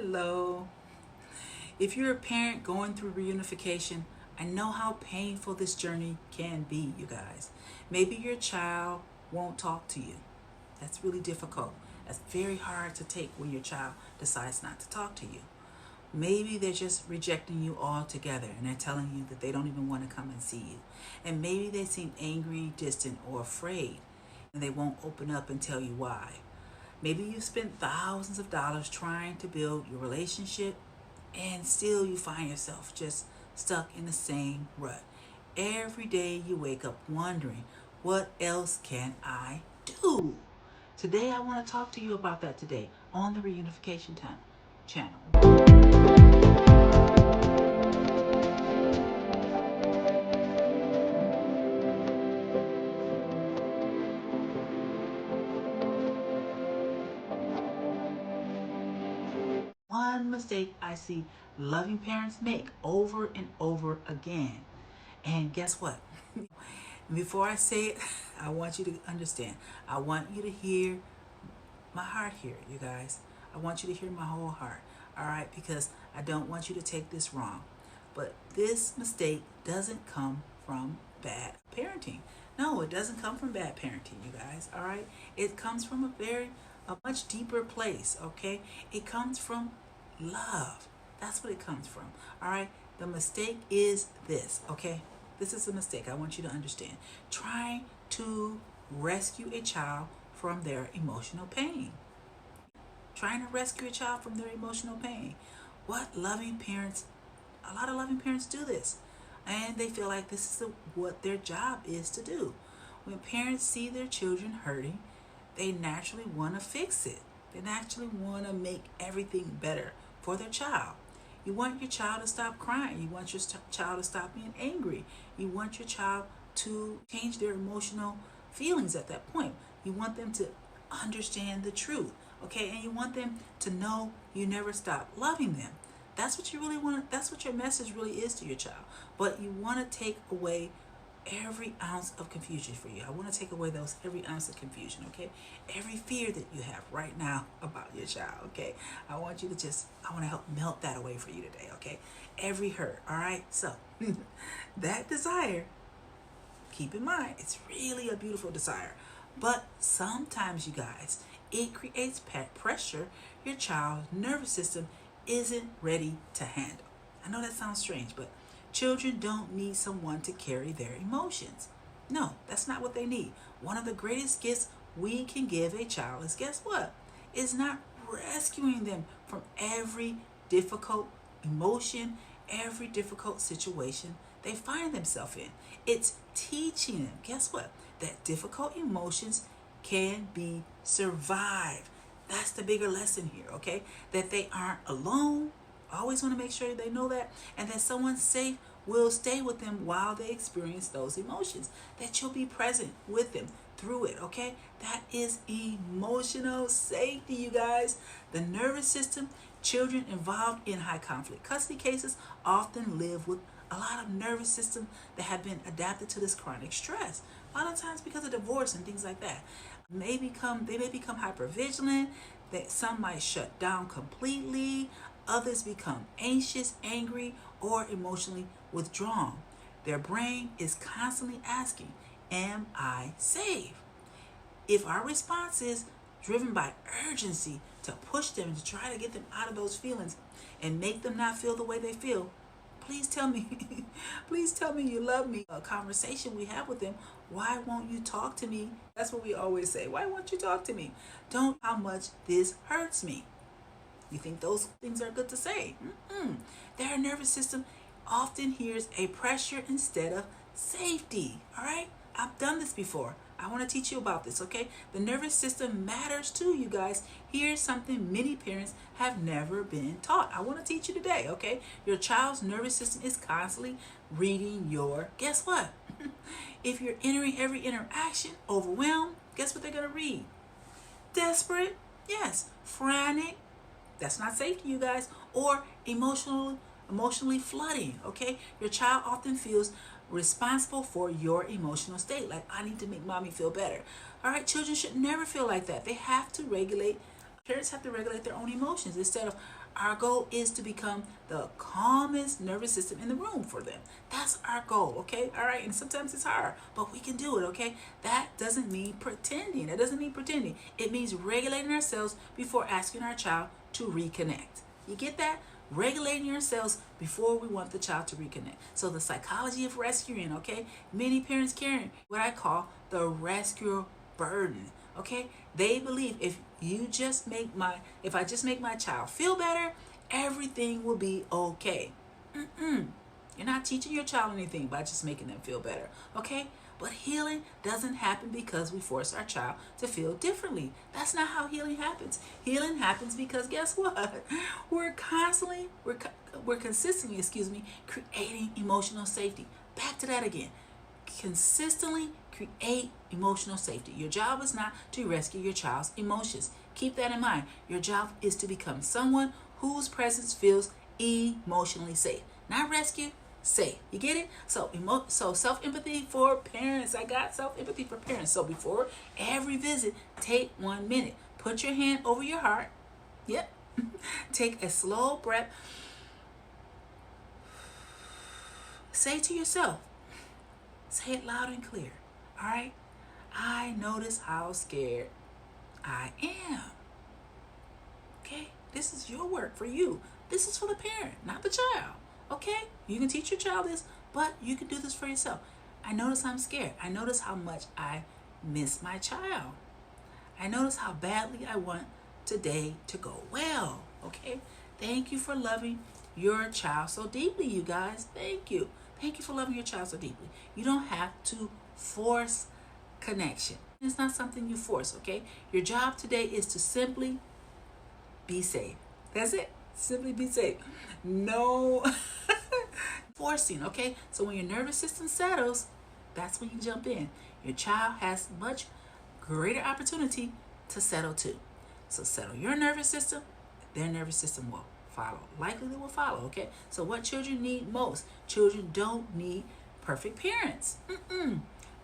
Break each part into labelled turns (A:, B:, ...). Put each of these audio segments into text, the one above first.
A: Hello. If you're a parent going through reunification, I know how painful this journey can be, you guys. Maybe your child won't talk to you. That's really difficult. That's very hard to take when your child decides not to talk to you. Maybe they're just rejecting you altogether and they're telling you that they don't even want to come and see you. And maybe they seem angry, distant, or afraid and they won't open up and tell you why. Maybe you spent thousands of dollars trying to build your relationship and still you find yourself just stuck in the same rut. Every day you wake up wondering, what else can I do? Today I want to talk to you about that today on the Reunification channel. One mistake I see loving parents make over and over again. And guess what? Before I say it, I want you to understand. I want you to hear my heart here, you guys. I want you to hear my whole heart. All right? Because I don't want you to take this wrong. But this mistake doesn't come from bad parenting. No, it doesn't come from bad parenting, you guys. All right? It comes from a much deeper place, okay? It comes from love. That's what it comes from. All right? The mistake is this, okay? This is a mistake I want you to understand. Trying to rescue a child from their emotional pain. Trying to rescue a child from their emotional pain. A lot of loving parents do this. And they feel like this is what their job is to do. When parents see their children hurting, they naturally want to fix it. They naturally want to make everything better for their child. You want your child to stop crying. You want your child to stop being angry. You want your child to change their emotional feelings at that point. You want them to understand the truth, okay? And you want them to know you never stop loving them. That's what you really want. That's what your message really is to your child. But you want to take away every ounce of confusion for you. I want to take away every ounce of confusion, okay? Every fear that you have right now about your child, okay? I want to help melt that away for you today, okay? Every hurt, all right? So, that desire, keep in mind, it's really a beautiful desire. But sometimes, you guys, it creates pressure your child's nervous system isn't ready to handle. I know that sounds strange, but children don't need someone to carry their emotions. No, that's not what they need. One of the greatest gifts we can give a child is, guess what? Is not rescuing them from every difficult emotion, every difficult situation they find themselves in. It's teaching them, guess what? That difficult emotions can be survived. That's the bigger lesson here, okay? That they aren't alone. I always want to make sure they know that. And that someone safe will stay with them while they experience those emotions. That you'll be present with them through it, okay? That is emotional safety, you guys. The nervous system, children involved in high conflict custody cases often live with a lot of nervous system that have been adapted to this chronic stress. A lot of times because of divorce and things like that. They may become hypervigilant. That some might shut down completely. Others become anxious, angry, or emotionally withdrawn. Their brain is constantly asking, am I safe? If our response is driven by urgency to push them, to try to get them out of those feelings and make them not feel the way they feel, please tell me, please tell me you love me. A conversation we have with them, why won't you talk to me? That's what we always say. Why won't you talk to me? Don't how much this hurts me. You think those things are good to say? Their nervous system often hears a pressure instead of safety. All right? I've done this before. I want to teach you about this, okay? The nervous system matters too, you guys. Here's something many parents have never been taught. I want to teach you today, okay? Your child's nervous system is constantly reading your, guess what? If you're entering every interaction overwhelmed, guess what they're going to read? Desperate, yes. Frantic, that's not safe to you guys. Or emotionally flooding, okay? Your child often feels responsible for your emotional state. Like, I need to make mommy feel better. All right, children should never feel like that. Parents have to regulate their own emotions instead of Our goal is to become the calmest nervous system in the room for them. That's our goal, okay? All right, and sometimes it's hard, but we can do it, okay? That doesn't mean pretending. That doesn't mean pretending. It means regulating ourselves before asking our child to reconnect. You get that? Regulating yourselves before we want the child to reconnect. So the psychology of rescuing, okay? Many parents carry what I call the rescuer burden, okay? They believe if I just make my child feel better, everything will be okay. You're not teaching your child anything by just making them feel better, okay? But healing doesn't happen because we force our child to feel differently. That's not how healing happens. Healing happens because guess what? We're consistently creating emotional safety. Back to that again. Consistently create emotional safety. Your job is not to rescue your child's emotions. Keep that in mind. Your job is to become someone whose presence feels emotionally safe. Not rescue, safe. You get it? So self-empathy for parents. I got self-empathy for parents. So before every visit, take 1 minute. Put your hand over your heart. Yep. Take a slow breath. Say to yourself, say it loud and clear. All right? I notice how scared I am. Okay? This is your work for you. This is for the parent, not the child. Okay? You can teach your child this, but you can do this for yourself. I notice I'm scared. I notice how much I miss my child. I notice how badly I want today to go well. Okay? Thank you for loving your child so deeply, you guys. Thank you. Thank you for loving your child so deeply. You don't have to force connection. It's not something you force, okay? Your job today is to simply be safe. That's it. Simply be safe. No forcing, okay? So when your nervous system settles, that's when you jump in. Your child has much greater opportunity to settle too. So settle your nervous system, their nervous system will follow. Likely they will follow, okay? So what children need most? Children don't need perfect parents.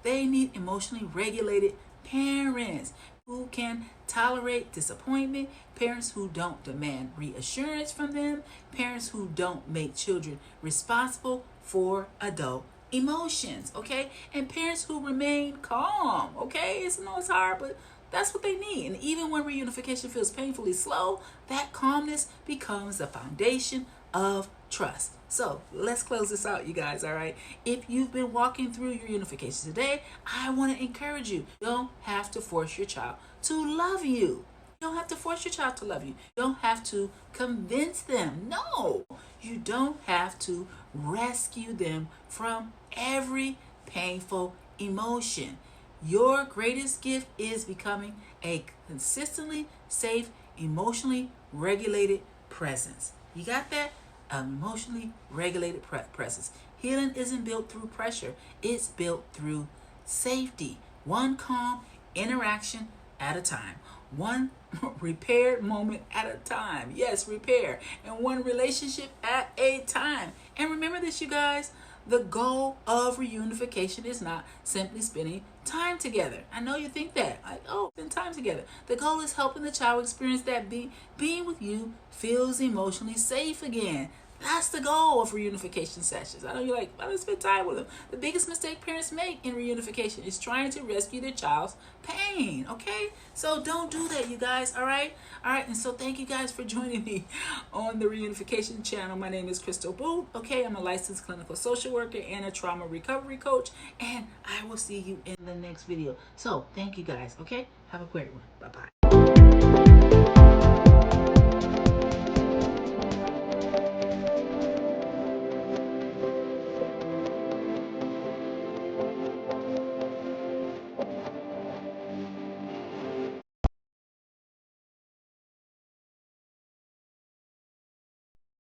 A: They need emotionally regulated parents who can tolerate disappointment, parents who don't demand reassurance from them, parents who don't make children responsible for adult emotions, okay? And parents who remain calm, okay? It's hard, but that's what they need. And even when reunification feels painfully slow, that calmness becomes the foundation of trust. So let's close this out, you guys, all right? If you've been walking through your unification today, I want to encourage you. You don't have to force your child to love you. You don't have to force your child to love you. You don't have to convince them. No, you don't have to rescue them from every painful emotion. Your greatest gift is becoming a consistently safe, emotionally regulated presence. You got that? Emotionally regulated presence. Healing isn't built through pressure. It's built through safety. One calm interaction at a time. One repaired moment at a time. Yes, repair. And one relationship at a time. And remember this, you guys. The goal of reunification is not simply spending time together. I know you think that. Like, oh, spend time together. The goal is helping the child experience that being with you feels emotionally safe again. That's the goal of reunification sessions. I know you're like, I don't spend time with them. The biggest mistake parents make in reunification is trying to rescue their child's pain, okay? So don't do that, you guys, all right? All right, and so thank you guys for joining me on the Reunification channel. My name is Crystal Booth, okay? I'm a licensed clinical social worker and a trauma recovery coach, and I will see you in the next video. So thank you guys, okay? Have a great one. Bye-bye.